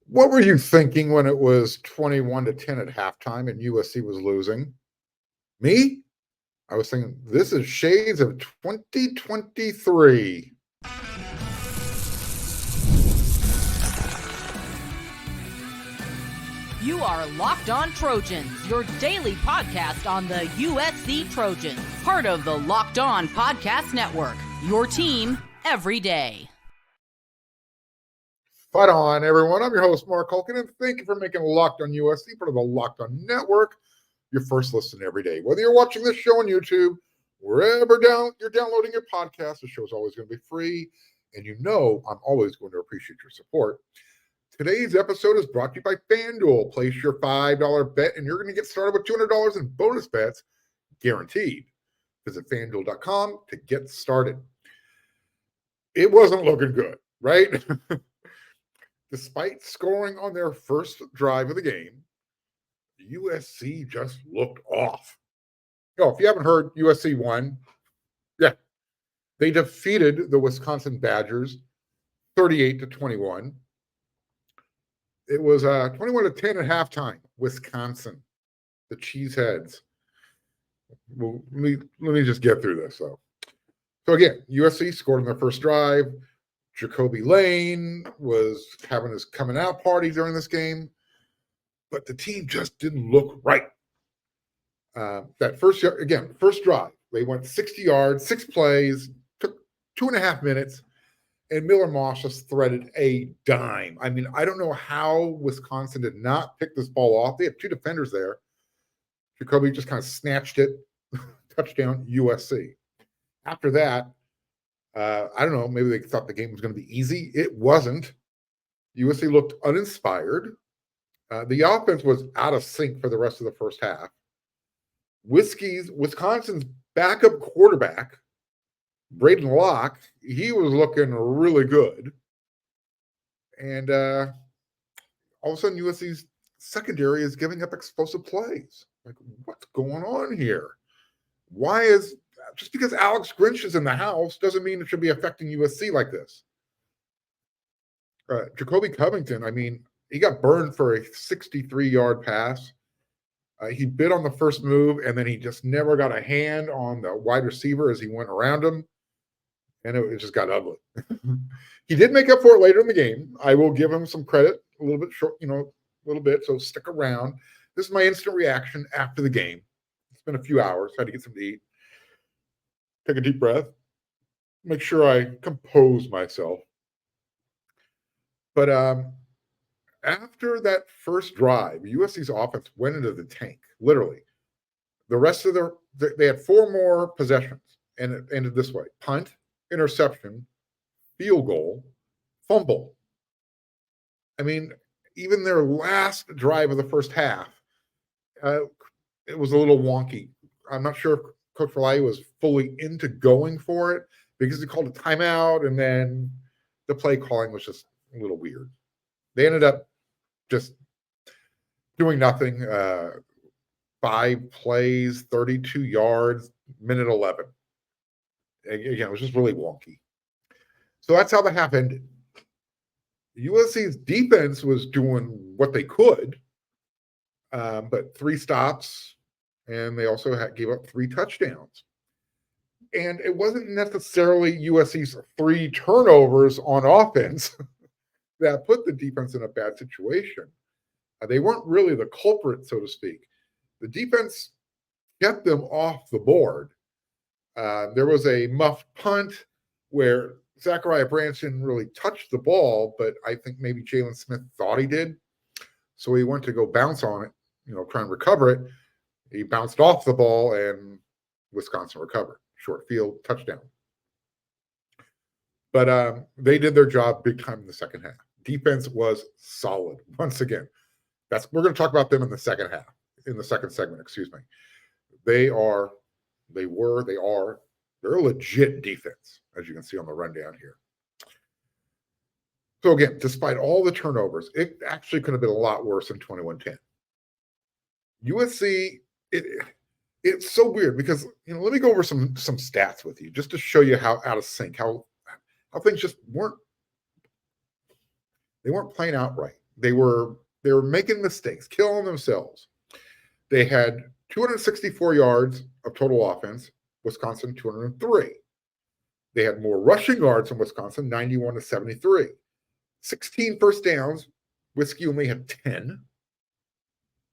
What were you thinking when it was 21-10 at halftime and USC was losing? Me? I was thinking, this is shades of 2023. You are Locked On Trojans, your daily podcast on the USC Trojans, part of the Locked On Podcast Network, your team every day. Fight on, everyone. I'm your host, Mark Hulkin, and thank you for making Locked On USC part of the Locked On Network, your first listen every day. Whether you're watching this show on YouTube, wherever you're downloading your podcast, the show is always going to be free, and you know I'm always going to appreciate your support. Today's episode is brought to you by FanDuel. Place your $5 bet, and you're going to get started with $200 in bonus bets, guaranteed. Visit FanDuel.com to get started. It wasn't looking good, right? Despite scoring on their first drive of the game, USC just looked off. Oh, if you haven't heard, USC won. Yeah. They defeated the Wisconsin Badgers 38-21. It was 21-10 at halftime. Wisconsin, the Cheeseheads. Well, let me just get through this, though. So again, USC scored on their first drive. Jacoby Lane was having his coming out party during this game, but the team just didn't look right. That first drive, they went 60 yards, 6 plays, took 2.5 minutes. And Miller Moss just threaded a dime. I mean, I don't know how Wisconsin did not pick this ball off. They had 2 defenders there. Jacoby just kind of snatched it. Touchdown, USC. After that, I don't know, maybe they thought the game was going to be easy. It wasn't. USC looked uninspired. The offense was out of sync for the rest of the first half. Wisconsin's backup quarterback, Braden Locke, he was looking really good. And all of a sudden, USC's secondary is giving up explosive plays. Like, what's going on here? Just because Alex Grinch is in the house doesn't mean it should be affecting USC like this. Jacoby Covington, I mean, he got burned for a 63-yard pass. He bit on the first move, and then he just never got a hand on the wide receiver as he went around him. And it just got ugly. He did make up for it later in the game. I will give him some credit, a little bit short, a little bit. So stick around. This is my instant reaction after the game. It's been a few hours. I had to get something to eat. Take a deep breath. Make sure I compose myself. But after that first drive, USC's offense went into the tank, literally. The rest of they had 4 more possessions, and it ended this way: punt, interception, field goal, fumble. I mean, even their last drive of the first half, it was a little wonky. I'm not sure if Coach Falai was fully into going for it because he called a timeout, and then the play calling was just a little weird. They ended up just doing nothing. 5 plays, 32 yards, minute 11. Again, it was just really wonky. So that's how the half ended. USC's defense was doing what they could, but 3 stops, and they also gave up 3 touchdowns. And it wasn't necessarily USC's 3 turnovers on offense that put the defense in a bad situation. They weren't really the culprit, so to speak. The defense kept them off the board. There was a muffed punt where Zachariah Branch didn't really touch the ball, but I think maybe Jalen Smith thought he did. So he went to go bounce on it, try and recover it. He bounced off the ball, and Wisconsin recovered. Short field, touchdown. But they did their job big time in the second half. Defense was solid. Once again, we're going to talk about them in the second half, in the second segment, excuse me. They're a legit defense, as you can see on the rundown here. So again, despite all the turnovers, it actually could have been a lot worse than 21-10. USC, it's so weird because, let me go over some stats with you just to show you how out of sync, how things just weren't playing out right. They were making mistakes, killing themselves. They had 264 yards of total offense, Wisconsin 203. They had more rushing yards than Wisconsin, 91 to 73. 16 first downs, Whiskey only had 10.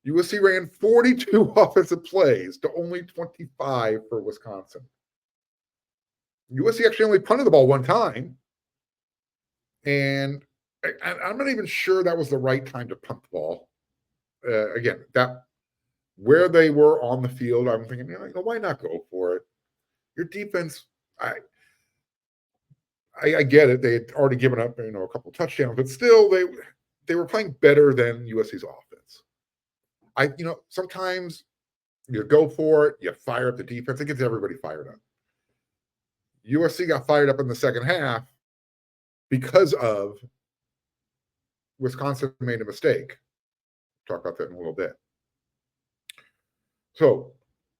USC ran 42 offensive plays to only 25 for Wisconsin. USC actually only punted the ball one time, and I'm not even sure that was the right time to punt the ball. Again, that where they were on the field, I'm thinking, why not go for it? Your defense, I get it. They had already given up, a couple touchdowns, but still, they were playing better than USC's offense. Sometimes you go for it, you fire up the defense, it gets everybody fired up. USC got fired up in the second half because of Wisconsin made a mistake. Talk about that in a little bit. So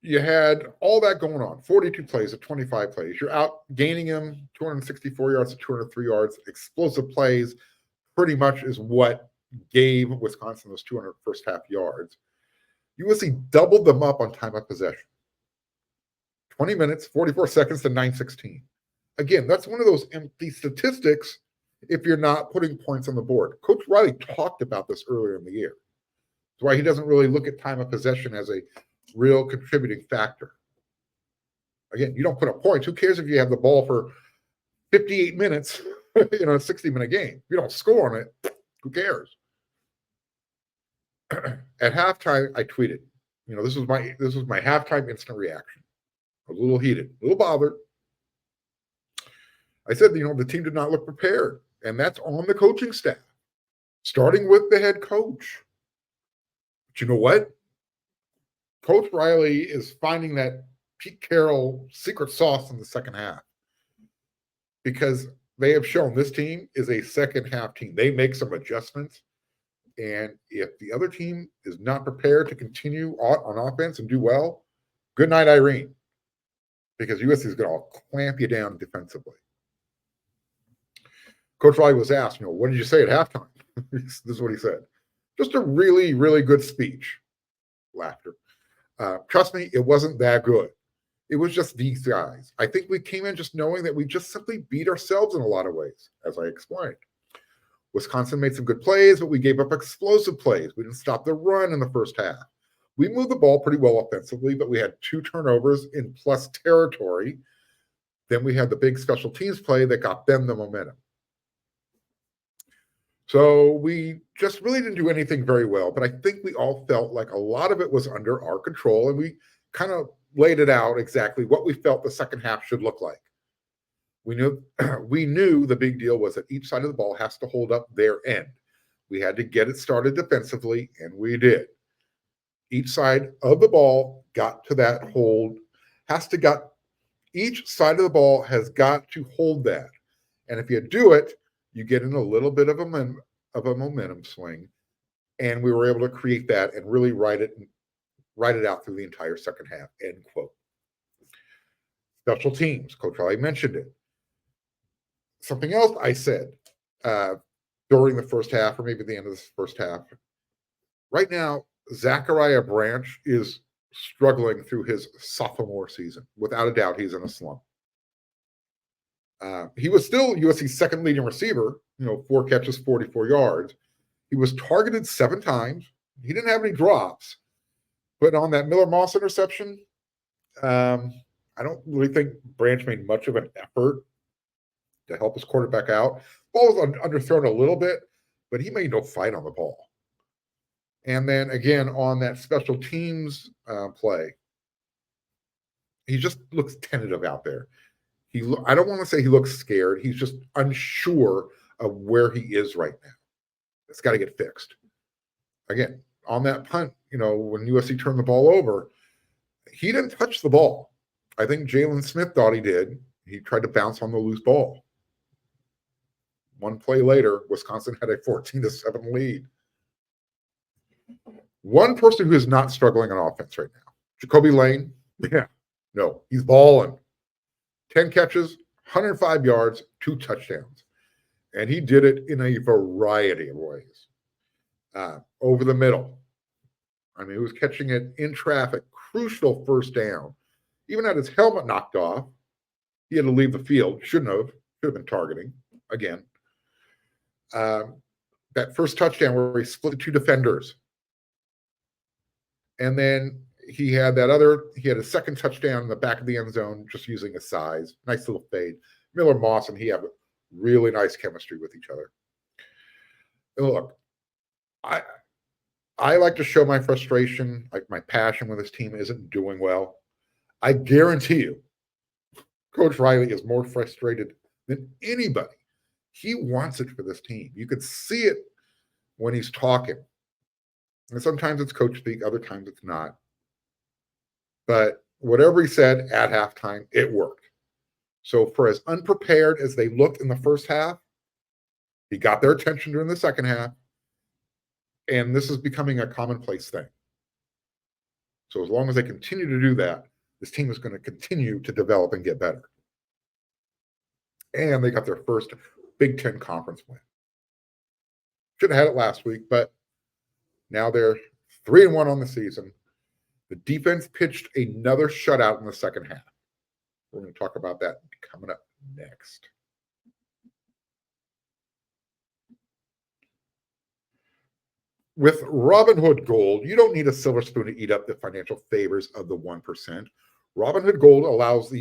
you had all that going on, 42 plays at 25 plays. You're out gaining them 264 yards to 203 yards. Explosive plays pretty much is what gave Wisconsin those 200 first half yards. USC doubled them up on time of possession. 20 minutes, 44 seconds to 9:16. Again, that's one of those empty statistics if you're not putting points on the board. Coach Riley talked about this earlier in the year. That's why he doesn't really look at time of possession as a real contributing factor. Again, you don't put up points. Who cares if you have the ball for 58 minutes, a 60-minute game? If you don't score on it, who cares? At halftime, I tweeted, this was my halftime instant reaction. I was a little heated, a little bothered. I said, the team did not look prepared, and that's on the coaching staff, starting with the head coach. But you know what? Coach Riley is finding that Pete Carroll secret sauce in the second half, because they have shown this team is a second half team. They make some adjustments, and if the other team is not prepared to continue on offense and do well, good night, Irene, because USC is going to clamp you down defensively. Coach Riley was asked, what did you say at halftime? This is what he said. Just a really, really good speech. Laughter. Trust me, it wasn't that good. It was just these guys. I think we came in just knowing that we just simply beat ourselves in a lot of ways, as I explained. Wisconsin made some good plays, but we gave up explosive plays. We didn't stop the run in the first half. We moved the ball pretty well offensively, but we had 2 turnovers in plus territory. Then we had the big special teams play that got them the momentum. So we just really didn't do anything very well, but I think we all felt like a lot of it was under our control, and we kind of laid it out exactly what we felt the second half should look like. We knew the big deal was that each side of the ball has to hold up their end. We had to get it started defensively, and we did. Each side of the ball got to that hold, each side of the ball has got to hold that. And if you do it, you get in a little bit of a momentum swing, and we were able to create that and really write it out through the entire second half, end quote. Special teams, Coach Riley mentioned it. Something else I said during the first half, or maybe the end of the first half, right now, Zachariah Branch is struggling through his sophomore season. Without a doubt, he's in a slump. He was still USC's second leading receiver, 4 catches, 44 yards. He was targeted 7 times. He didn't have any drops. But on that Miller Moss interception, I don't really think Branch made much of an effort to help his quarterback out. Ball was underthrown a little bit, but he made no fight on the ball. And then again, on that special teams play, he just looks tentative out there. I don't want to say he looks scared. He's just unsure of where he is right now. It's got to get fixed. Again, on that punt, when USC turned the ball over, he didn't touch the ball. I think Jalen Smith thought he did. He tried to bounce on the loose ball. One play later, Wisconsin had a 14-7 lead. One person who is not struggling on offense right now, Jacoby Lane. Yeah, no, he's balling. 10 catches, 105 yards, 2 touchdowns. And he did it in a variety of ways. over the middle. I mean, he was catching it in traffic, crucial first down. Even had his helmet knocked off. He had to leave the field. Should have been targeting again. That first touchdown where he split the two defenders. And then he had a second touchdown in the back of the end zone just using his size. Nice little fade. Miller Moss and he have really nice chemistry with each other. And look, I like to show my frustration, like my passion when this team isn't doing well. I guarantee you, Coach Riley is more frustrated than anybody. He wants it for this team. You could see it when he's talking. And sometimes it's coach speak, other times it's not. But whatever he said at halftime, it worked. So for as unprepared as they looked in the first half, he got their attention during the second half. And this is becoming a commonplace thing. So as long as they continue to do that, this team is going to continue to develop and get better. And they got their first Big Ten conference win. Should have had it last week, but now they're 3-1 on the season. The defense pitched another shutout in the second half. We're going to talk about that coming up next. With Robinhood Gold, you don't need a silver spoon to eat up the financial favors of the 1%. Robinhood Gold allows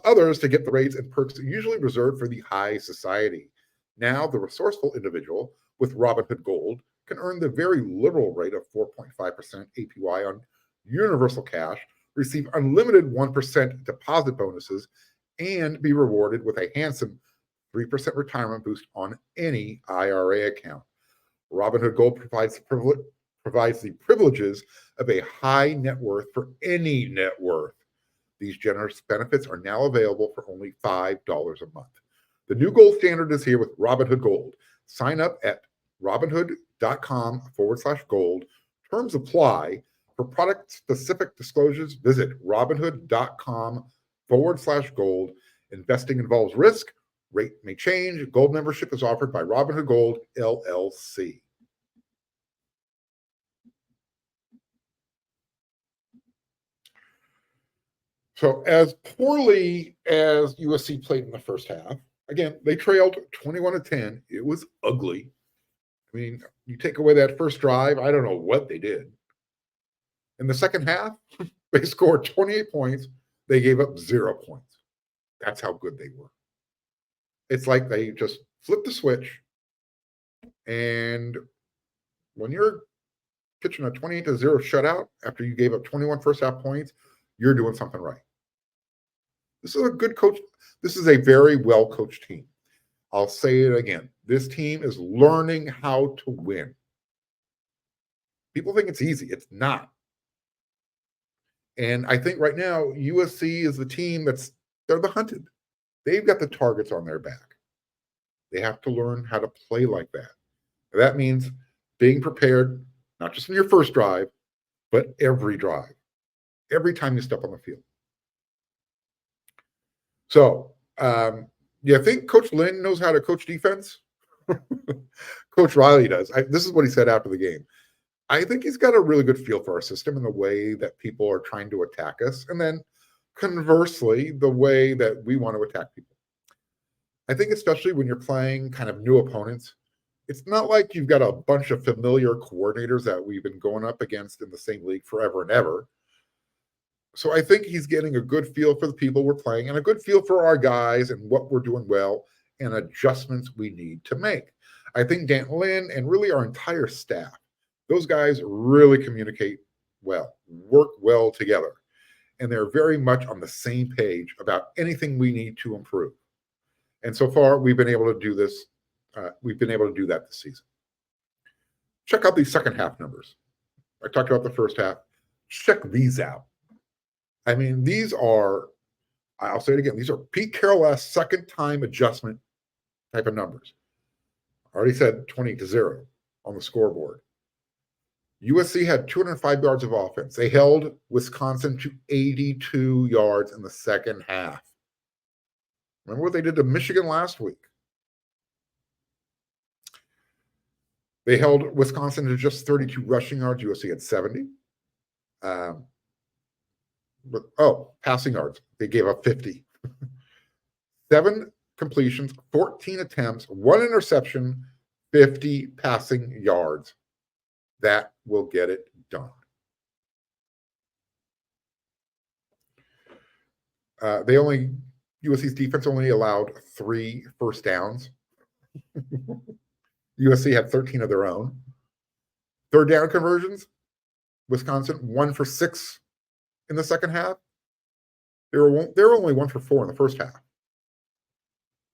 others to get the rates and perks usually reserved for the high society. Now, the resourceful individual with Robinhood Gold can earn the very liberal rate of 4.5% APY on universal cash, receive unlimited 1% deposit bonuses, and be rewarded with a handsome 3% retirement boost on any IRA account. Robinhood Gold provides the privileges of a high net worth for any net worth. These generous benefits are now available for only $5 a month. The new gold standard is here with Robinhood Gold. Sign up at robinhood.com/gold. Terms apply. For product-specific disclosures, visit robinhood.com/gold. Investing involves risk. Rate may change. Gold membership is offered by Robinhood Gold, LLC. So as poorly as USC played in the first half, again, they trailed 21-10. It was ugly. I mean, you take away that first drive, I don't know what they did. In the second half, they scored 28 points. They gave up 0 points. That's how good they were. It's like they just flipped the switch. And when you're pitching a 28-0 shutout after you gave up 21 first half points, you're doing something right. This is a good coach. This is a very well-coached team. I'll say it again. This team is learning how to win. People think it's easy. It's not. And I think right now, USC is the team they're the hunted. They've got the targets on their back. They have to learn how to play like that. That means being prepared, not just in your first drive, but every drive, every time you step on the field. So, you think Coach Lynn knows how to coach defense? Coach Riley does. This is what he said after the game. I think he's got a really good feel for our system and the way that people are trying to attack us. And then conversely, the way that we want to attack people. I think especially when you're playing kind of new opponents, it's not like you've got a bunch of familiar coordinators that we've been going up against in the same league forever and ever. So I think he's getting a good feel for the people we're playing and a good feel for our guys and what we're doing well and adjustments we need to make. I think Dan Lynn and really our entire staff, those guys really communicate well, work well together, and they're very much on the same page about anything we need to improve. And so far, we've been able to do this. We've been able to do that this season. Check out these second half numbers. I talked about the first half. Check these out. I mean, these are, I'll say it again, these are Pete Carroll-esque second time adjustment type of numbers. I already said 20-0 on the scoreboard. USC had 205 yards of offense. They held Wisconsin to 82 yards in the second half. Remember what they did to Michigan last week? They held Wisconsin to just 32 rushing yards. USC had 70. Passing yards. They gave up 50. 7 completions, 14 attempts, 1 interception, 50 passing yards. That will get it done. USC's defense only allowed 3 first downs. USC had 13 of their own. Third down conversions, Wisconsin 1 for 6 in the second half. They were only 1 for 4 in the first half.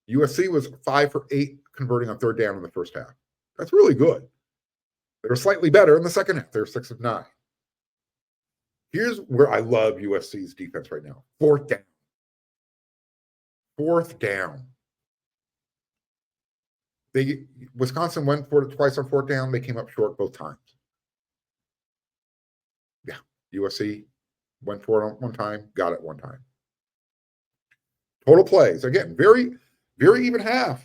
USC was 5 for 8 converting on third down in the first half. That's really good. They were slightly better in the second half. They were 6 of 9. Here's where I love USC's defense right now. Fourth down. Wisconsin went for it twice on fourth down. They came up short both times. Yeah, USC went for it on one time, got it one time. Total plays, again, very, very even half.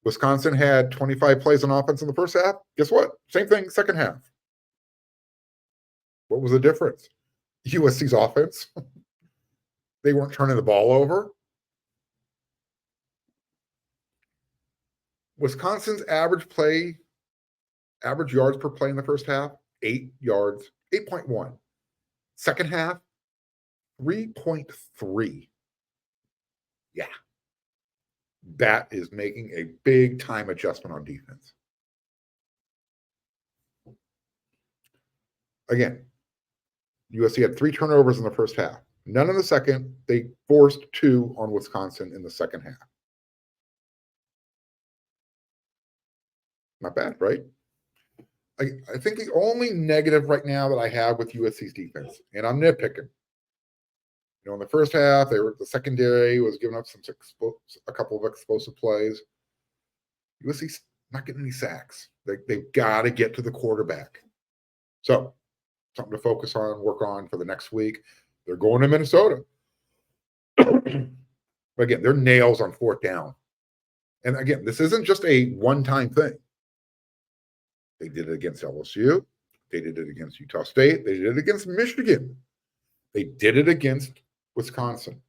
Wisconsin had 25 plays on offense in the first half. Guess what? Same thing, second half. What was the difference? USC's offense. They weren't turning the ball over. Wisconsin's average yards per play in the first half, 8 yards, 8.1. Second half, 3.3. Yeah. That is making a big time adjustment on defense. Again, USC had 3 turnovers in the first half. None in the second. They forced 2 on Wisconsin in the second half. Not bad, right? I think the only negative right now that I have with USC's defense, and I'm nitpicking. In the first half, the secondary was giving up a couple of explosive plays. USC's not getting any sacks. They've got to get to the quarterback. So, something to focus on, work on for the next week. They're going to Minnesota. But again, they're nails on fourth down. And again, this isn't just a one-time thing. They did it against LSU. They did it against Utah State. They did it against Michigan. They did it against Wisconsin.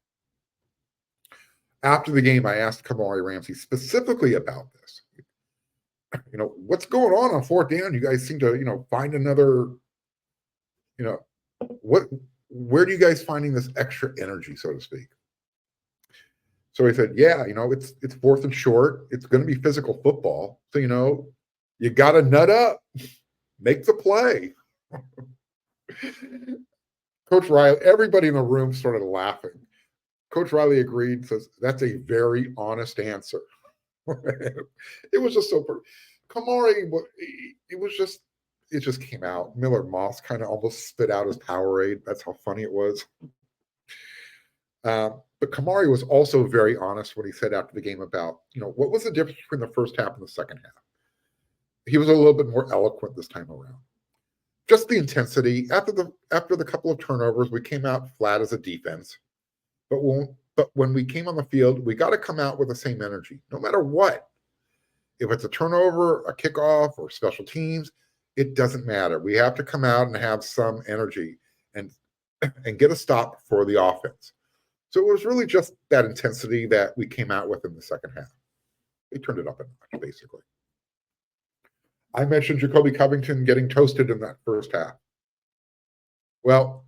After the game, I asked Kamari Ramsey specifically about this. What's going on fourth down? You guys seem to, find another, where do you guys finding this extra energy, so to speak? So he said, it's fourth and short. It's going to be physical football. So, you got to nut up, make the play. Coach Riley, everybody in the room started laughing. Coach Riley agreed, says, that's a very honest answer. It was just so Kamari, it just came out. Miller Moss kind of almost spit out his Powerade. That's how funny it was. But Kamari was also very honest when he said after the game about, what was the difference between the first half and the second half? He was a little bit more eloquent this time around. Just the intensity. After the couple of turnovers, we came out flat as a defense. But when we came on the field, we got to come out with the same energy, no matter what. If it's a turnover, a kickoff, or special teams, it doesn't matter. We have to come out and have some energy and get a stop for the offense. So it was really just that intensity that we came out with in the second half. They turned it up a notch, basically. I mentioned Jacoby Covington getting toasted in that first half. Well,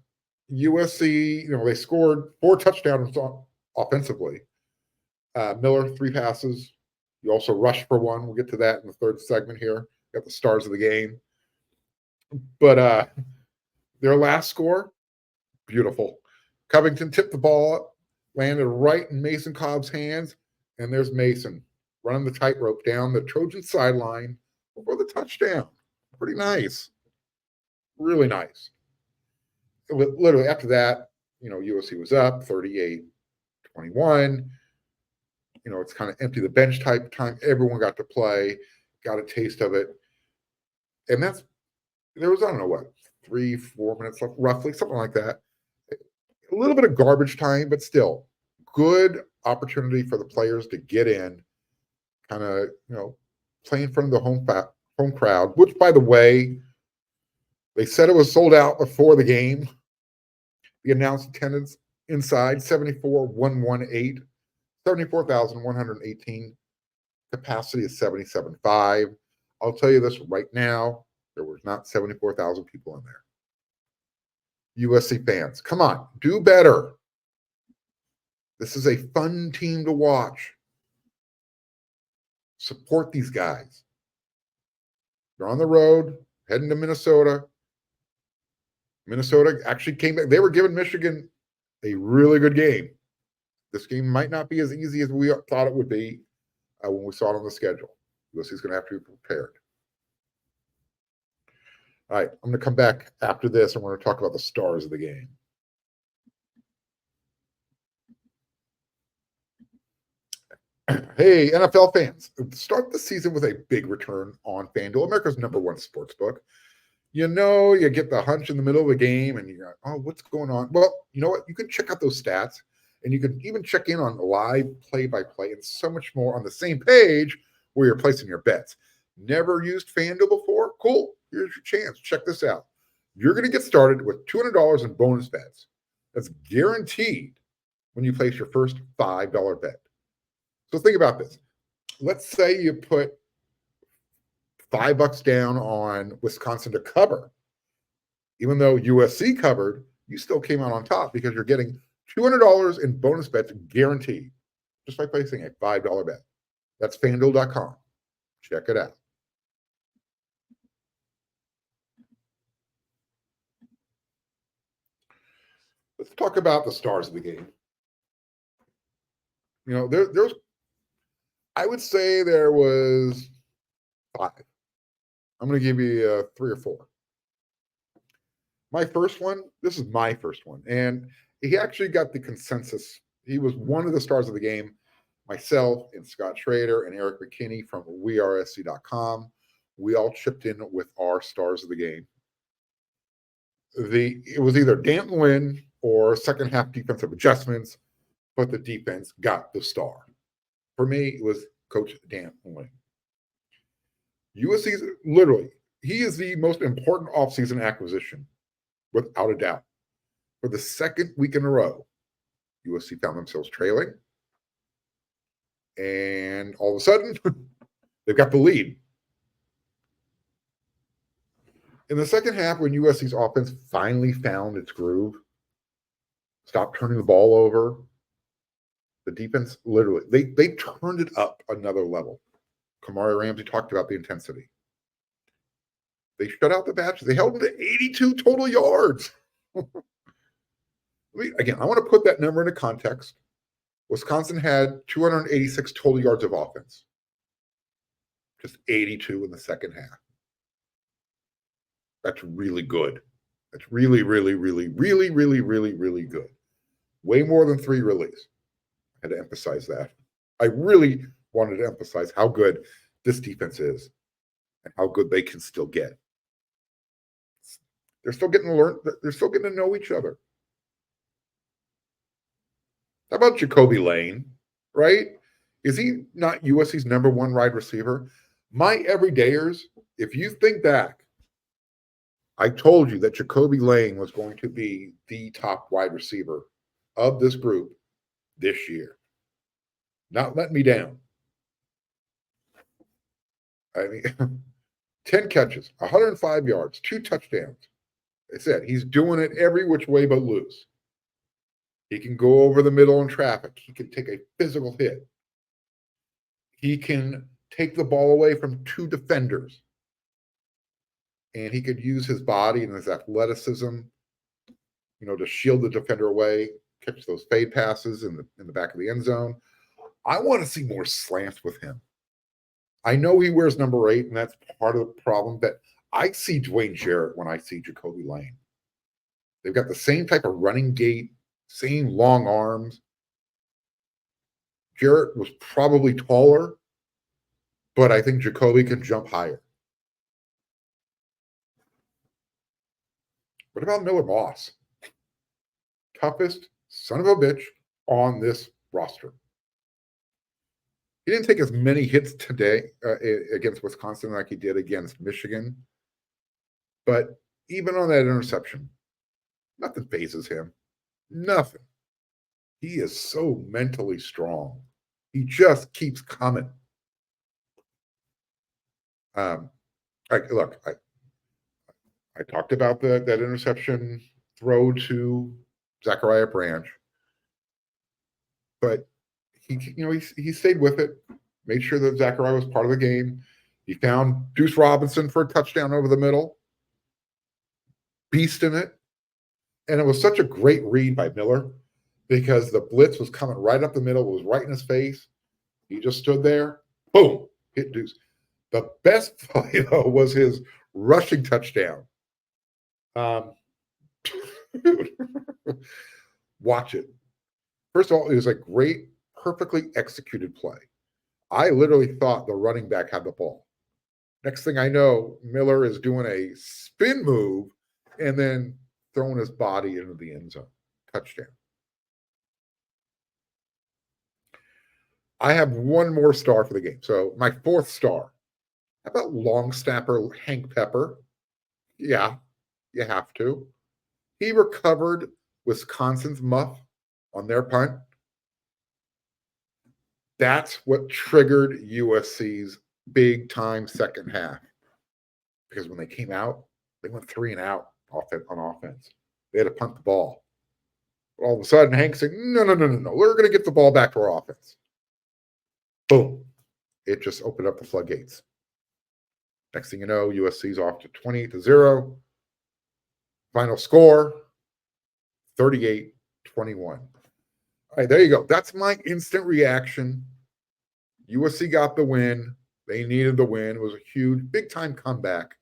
USC, they scored 4 touchdowns offensively. Miller, 3 passes. You also rushed for 1. We'll get to that in the third segment here. Got the stars of the game. But their last score, beautiful. Covington tipped the ball up, landed right in Mason Cobb's hands, and there's Mason running the tightrope down the Trojan sideline for the touchdown. Pretty nice. Really nice. Literally after that, USC was up 38-21. It's kind of empty the bench type time. Everyone got to play, got a taste of it. And there was, 3-4 minutes left, roughly, something like that. A little bit of garbage time, but still good opportunity for the players to get in, kind of, play in front of the home crowd, which, by the way, they said it was sold out before the game. The announced attendance inside 74,118, 74,118. Capacity is 77.5. I'll tell you this right now, there was not 74,000 people in there. USC fans, come on, do better. This is a fun team to watch. Support these guys. They're on the road, heading to Minnesota. Minnesota actually came back. They were giving Michigan a really good game. This game might not be as easy as we thought it would be when we saw it on the schedule. USC's going to have to be prepared. All right, I'm going to come back after this, and we're going to talk about the stars of the game. Hey, NFL fans, start the season with a big return on FanDuel, America's #1 sportsbook. You know, you get the hunch in the middle of the game, and you're like, oh, what's going on? Well, you know what? You can check out those stats, and you can even check in on live play-by-play and so much more on the same page where you're placing your bets. Never used FanDuel before? Cool. Here's your chance. Check this out. You're going to get started with $200 in bonus bets. That's guaranteed when you place your first $5 bet. So think about this. Let's say you put $5 down on Wisconsin to cover. Even though USC covered, you still came out on top because you're getting $200 in bonus bets guaranteed just by placing a $5 bet. That's FanDuel.com. Check it out. Let's talk about the stars of the game. You know, there's, I would say there was 5. I'm going to give you 3 or 4. My first one, this is my first one, and he actually got the consensus. He was one of the stars of the game. Myself and Scott Schrader and Eric McKinney from wearesc.com. We all chipped in with our stars of the game. It was either Antonlynn or second half defensive adjustments, but the defense got the star. For me, it was Coach Antonlynn. USC's literally, he is the most important offseason acquisition, without a doubt. For the second week in a row, USC found themselves trailing. And all of a sudden, they've got the lead. In the second half, when USC's offense finally found its groove, stopped turning the ball over, the defense literally, they turned it up another level. Kamari Ramsey talked about the intensity. They shut out the Badgers. They held them to 82 total yards. Again, I want to put that number into context. Wisconsin had 286 total yards of offense. Just 82 in the second half. That's really good. That's really, really, really, really, really, really, really good. Way more than 3 release. I had to emphasize that. I really wanted to emphasize how good this defense is and how good they can still get. They're still getting to learn. They're still getting to know each other. How about Jacoby Lane, right? Is he not USC's #1 wide receiver? My everydayers, if you think back, I told you that Jacoby Lane was going to be the top wide receiver of this group this year. Not letting me down. I mean, 10 catches, 105 yards, 2 touchdowns. I said he's doing it every which way but loose. He can go over the middle in traffic. He can take a physical hit. He can take the ball away from 2 defenders. And he could use his body and his athleticism, to shield the defender away, catch those fade passes in the back of the end zone. I want to see more slants with him. I know he wears number 8, and that's part of the problem, but I see Dwayne Jarrett when I see Jacoby Lane. They've got the same type of running gait, same long arms. Jarrett was probably taller, but I think Jacoby can jump higher. What about Noah Moss? Toughest son of a bitch on this roster. He didn't take as many hits today against Wisconsin like he did against Michigan. But even on that interception, nothing phases him. Nothing. He is so mentally strong. He just keeps coming. I talked about that interception throw to Zachariah Branch, but he stayed with it, made sure that Zachariah was part of the game. He found Deuce Robinson for a touchdown over the middle, beast in it, and it was such a great read by Miller because the blitz was coming right up the middle, it was right in his face. He just stood there, boom, hit Deuce. The best play, though, was his rushing touchdown. Watch it. First of all, it was a great, perfectly executed play. I literally thought the running back had the ball. Next thing I know, Miller is doing a spin move and then throwing his body into the end zone. Touchdown. I have one more star for the game. So my fourth star. How about long snapper Hank Pepper? Yeah, you have to. He recovered Wisconsin's muff on their punt. That's what triggered USC's big time second half. Because when they came out, they went 3 and out on offense. They had to punt the ball. All of a sudden, Hank said, no. We're going to get the ball back to our offense. Boom. It just opened up the floodgates. Next thing you know, USC's off to 28-0. Final score, 38-21. All right, there you go. That's my instant reaction. USC got the win. They needed the win. It was a huge, big-time comeback.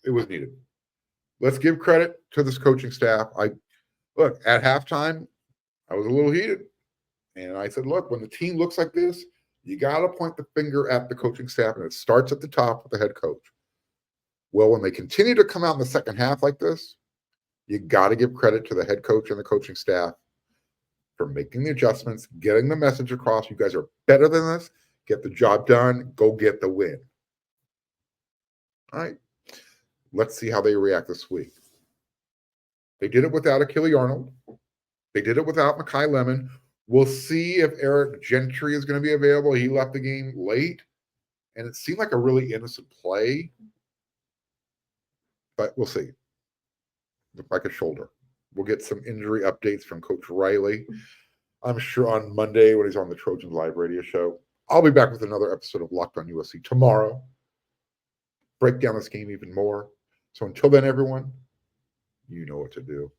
It was needed. Let's give credit to this coaching staff. Look, at halftime, I was a little heated. And I said, look, when the team looks like this, you got to point the finger at the coaching staff, and it starts at the top with the head coach. Well, when they continue to come out in the second half like this, you got to give credit to the head coach and the coaching staff for making the adjustments, getting the message across. You guys are better than this. Get the job done. Go get the win. All right. Let's see how they react this week. They did it without Achille Arnold. They did it without Mekhi Lemon. We'll see if Eric Gentry is going to be available. He left the game late, and it seemed like a really innocent play, but we'll see. Looked like a shoulder. We'll get some injury updates from Coach Riley, I'm sure, on Monday when he's on the Trojans live radio show. I'll be back with another episode of Locked on USC tomorrow. Break down this game even more. So until then, everyone, you know what to do.